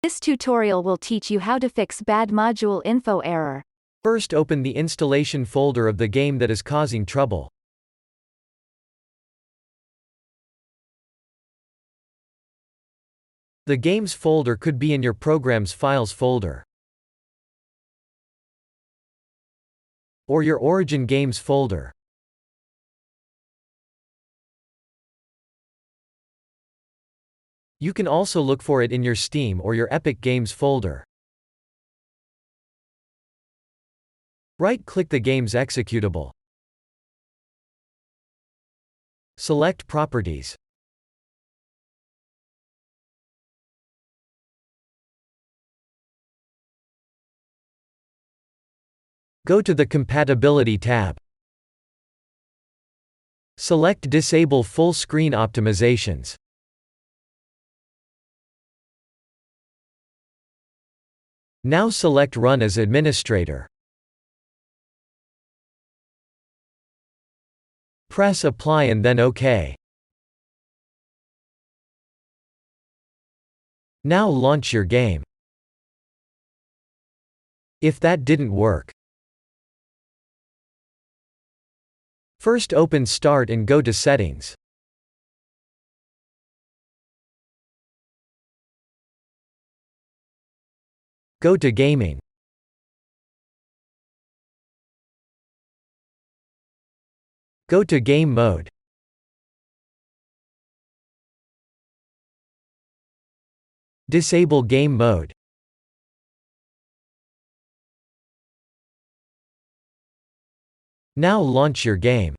This tutorial will teach you how to fix bad module info error. First, open the installation folder of the game that is causing trouble. The games folder could be in your program's files folder, or your origin games folder. You can also look for it in your Steam or your Epic Games folder. Right-click the game's executable. Select Properties. Go to the Compatibility tab. Select Disable Full Screen Optimizations. Now select Run as Administrator. Press Apply and then OK. Now launch your game. If that didn't work, first open Start and go to Settings. Go to Gaming. Go to Game Mode. Disable Game Mode. Now launch your game.